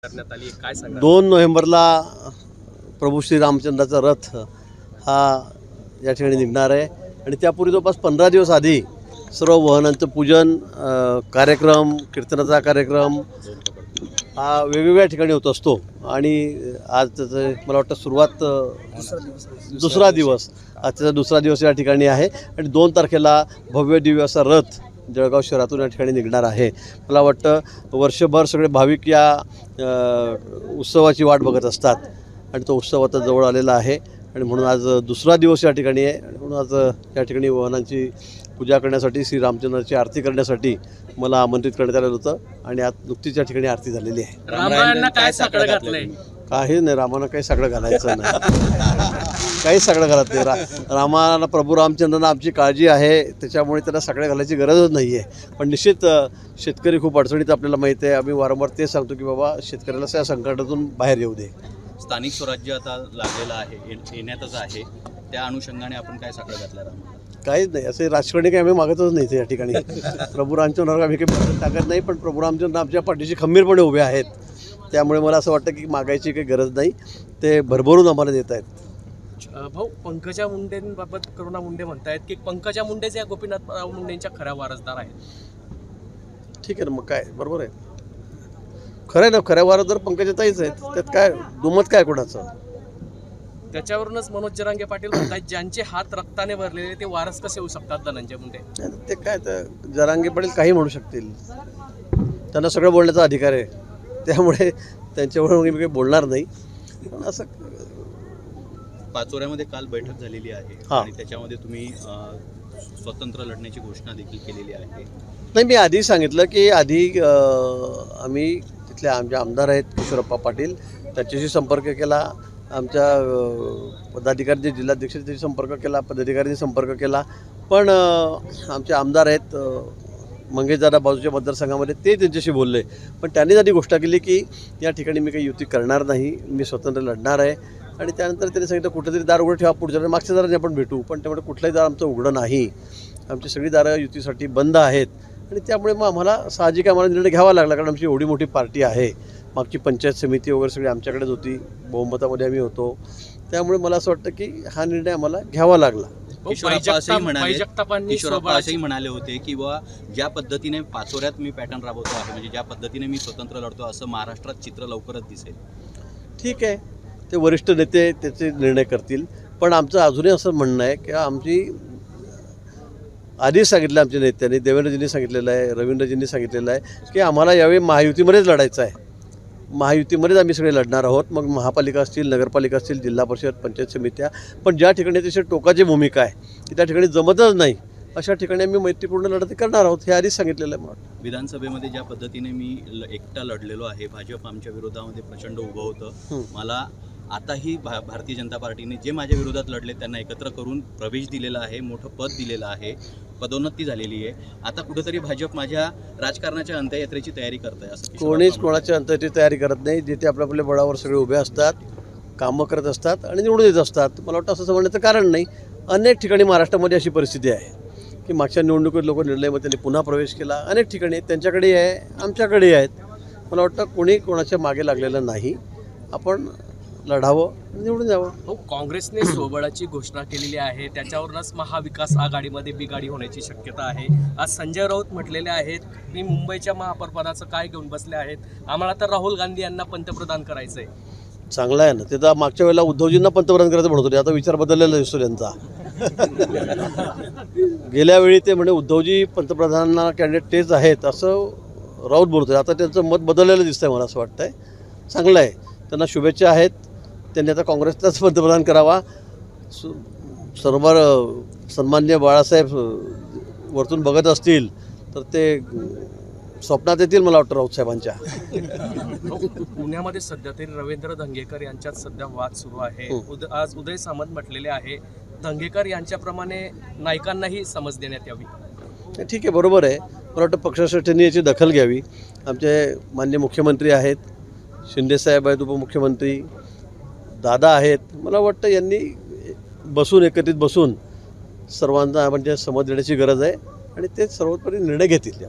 करण्यात आली काय सांगा? 2 नोव्हेंबरला प्रभू श्री रामचंद्राचा रथ हा या ठिकाणी निघणार आहे आणि त्यापूर्वी जवळपास 15 दिवस आधी सर्व वाहनांचं पूजन, कार्यक्रम, कीर्तनाचा कार्यक्रम हा वेगवेगळ्या ठिकाणी होत असतो आणि आज त्याचं मला वाटतं सुरुवात दुसरा दिवस आज त्याचा दुसरा दिवस या ठिकाणी आहे आणि 2 तारखेला भव्य दिव्य असा रथ जळगाव शहरातून या ठिकाणी निघणार आहे. मला वाटतं वर्षभर सगळे भाविक या उत्सवाची वाट बघत असतात आणि तो उत्सव आता जवळ आलेला आहे आणि म्हणून आज दुसरा दिवस या ठिकाणी आहे आणि म्हणून आज या ठिकाणी वाहनांची पूजा करण्यासाठी, श्री रामचंद्राची आरती करण्यासाठी मला आमंत्रित करण्यात आलेलं होतं आणि आज नुकतीच या ठिकाणी आरती झालेली आहे. रामायणाला काय साकडं घातलंय? काही नाही, रामानं काही सगळं घालायचं नाही, काही सगळं घालत नाही. रामाला प्रभू रामचंद्रांना आमची काळजी आहे, त्याच्यामुळे त्यांना सगळं घालायची गरजच नाही आहे. पण निश्चित शेतकरी खूप अडचणीत आपल्याला माहिती आहे. आम्ही वारंवार ते सांगतो की बाबा शेतकऱ्याला त्या संकटातून बाहेर येऊ दे. स्थानिक स्वराज्य आता लागलेलं आहे, येण्यातच आहे, त्या अनुषंगाने आपण काय साकडं घातलं रामाला? काहीच नाही, असे राजकारणी काही आम्ही मागतच नाही या ठिकाणी. प्रभू रामचंद्रावर आम्ही काही बदल टाकत नाही, पण प्रभू रामचंद्र आमच्या पाठीशी खंबीरपणे उभे आहेत. त्यामुळे मला असं वाटतं की मागायची काही गरज नाही, ते भरभरून आम्हाला देत आहेत. भाऊ, पंकजा मुंडेंबाबत करुणा मुंडे म्हणतायत की पंकजा मुंडेच या गोपीनाथराव मुंडेंच्या खऱ्या वारसदार आहेत. ठीक आहे ना, मग काय बरोबर आहे, खरं आहे ना, खऱ्या वारसदार पंकजाताईच आहेत, त्यात काय दुमत काय कोणाचं. त्याच्यावरूनच मनोज जरांगे पाटील म्हणतात ज्यांचे हात रक्ताने भरलेले ते वारस कसे होऊ शकतात धनंजय मुंडे? ते काय, तर जरांगे पाटील काही म्हणू शकतील, त्यांना सगळं बोलण्याचा अधिकार आहे, त्यामुळे त्यांच्यावर मी काही बोलणार नाही. पण असं पाचोऱ्यामध्ये काल बैठक झालेली आहे आणि त्याच्यामध्ये तुम्ही स्वतंत्र लढण्याची घोषणा देखील केलेली आहे. नाही, मी आधी सांगितलं की आधी आम्ही तिथले आमचे आमदार आहेत किशोरप्पा पाटील, त्यांच्याशी संपर्क केला, आमच्या पदाधिकारी जिल्हाध्यक्ष त्यांच्याशी संपर्क केला, पदाधिकाऱ्यांनी संपर्क केला, पण आमचे आमदार आहेत मंगेशदादा बाजूच्या मतदारसंघामध्ये, ते त्यांच्याशी बोलले. पण त्यांनी आधी घोषणा केली की या ठिकाणी मी काही युती करणार नाही, मी स्वतंत्र लढणार आहे. आणि त्यानंतर त्यांनी सांगितलं कुठेतरी दार उघडं ठेवा, पुढच्या मागच्या दाराने आपण भेटू. पण त्यामुळे कुठलंही दार आमचं उघडं नाही, आमची सगळी दारं युतीसाठी बंद आहेत आणि त्यामुळे मग आम्हाला साहजिक आम्हाला निर्णय घ्यावा लागला, कारण आमची एवढी मोठी पार्टी आहे. मागची पंचायत समिती वगैरे सगळी आमच्याकडेच होती, बहुमतामध्ये आम्ही होतो, त्यामुळे मला असं वाटतं की हा निर्णय आम्हाला घ्यावा लागला. किशोरप्पा असंही म्हणाले होते की बा ज्या पद्धतीने पाचोऱ्यात मी पॅटर्न राबवतो आहे, म्हणजे ज्या पद्धतीने मी स्वतंत्र लढतो, असं महाराष्ट्रात चित्र लवकरच दिसेल. ठीक आहे, ते वरिष्ठ नेते त्याचे निर्णय करतील, पण आमचं अजूनही असं म्हणणं आहे की आमची आधीच सांगितलं आमच्या नेत्यांनी, देवेंद्रजींनी सांगितलेलं आहे, रवींद्रजींनी सांगितलेलं आहे की आम्हाला यावेळी महायुतीमध्येच लढायचं आहे, महायुतीमध्येच आम्ही सगळे लढणार आहोत. मग महापालिका असतील, नगरपालिका असतील, जिल्हा परिषद, पंचायत समित्या, पण ज्या ठिकाणी त्याची टोकाची भूमिका आहे की त्या ठिकाणी जमतच नाही, अशा ठिकाणी आम्ही मैत्रीपूर्ण लढत करणार आहोत, हे आधीच सांगितलेलं आहे. मला विधानसभेमध्ये ज्या पद्धतीने मी एकटा लढलेलो आहे, भाजप आमच्या विरोधामध्ये प्रचंड उभं होतं, मला आताही भारतीय जनता पार्टीने जे माझ्या विरोधात लढले त्यांना एकत्र करून प्रवेश दिलेला आहे, मोठं पद दिलेलं आहे, पदोन्नती झालेली आहे. आता कुठेतरी भाजप माझ्या राजकारणाच्या अंत्ययात्रेची तयारी करत आहे असं कोणीच कोणाच्या अंत्ययात्रेची तयारी करत नाही. जिथे आपल्या आपल्या बळावर सगळे उभे असतात, कामं करत असतात आणि निवडून येत असतात. मला वाटतं असं समजण्याचं कारण नाही. अनेक ठिकाणी महाराष्ट्रामध्ये अशी परिस्थिती आहे की मागच्या निवडणुकीत लोक निर्णयमध्ये त्यांनी पुन्हा प्रवेश केला, अनेक ठिकाणी त्यांच्याकडे आहे, आमच्याकडे आहेत. मला वाटतं कोणी कोणाच्या मागे लागलेलं नाही, आपण लढावं, निवडून जावं. हो, काँग्रेसने स्वबळाची घोषणा केलेली आहे, त्याच्यावरूनच महाविकास आघाडीमध्ये बिघाडी होण्याची शक्यता आहे. आज संजय राऊत म्हटलेले आहेत मी मुंबईच्या महापौरपदाचं काय घेऊन बसले आहेत, आम्हाला तर राहुल गांधी यांना पंतप्रधान करायचं आहे. चांगलं आहे ना, ते तर मागच्या वेळेला उद्धवजींना पंतप्रधान करायचं म्हणत होते, आता विचार बदललेला दिसतो त्यांचा. गेल्या वेळी ते म्हणे उद्धवजी पंतप्रधानांना कॅन्डिडेट तेच आहेत असं राऊत बोलतोय, आता त्यांचं मत बदललेलं दिसतंय. मला असं वाटतंय चांगलं आहे, त्यांना शुभेच्छा आहेत. त्यांनी आता काँग्रेसचाच पंतप्रधान करावा. सर्व सन्माननीय बाळासाहेब वरतून बघत असतील तर ते स्वप्नात येतील, मला वाटतं राऊत साहेबांच्या. पुण्यामध्ये सध्या तरी रवींद्र धंगेकर यांच्यात सध्या वाद सुरू आहे. आज उदय सामंत म्हटलेले आहे धंगेकर यांच्याप्रमाणे नायकांनाही समज देण्यात यावी. ठीक आहे, बरोबर आहे. मला वाटतं पक्षश्रेष्ठींनी याची दखल घ्यावी. आमचे माननीय मुख्यमंत्री आहेत, शिंदेसाहेब आहेत, उपमुख्यमंत्री दादा आहेत. मला वाटतं यांनी बसून एकत्रित बसून सर्वांना म्हणजे समज देण्याची गरज आहे आणि ते सर्वोपरी निर्णय घेतील.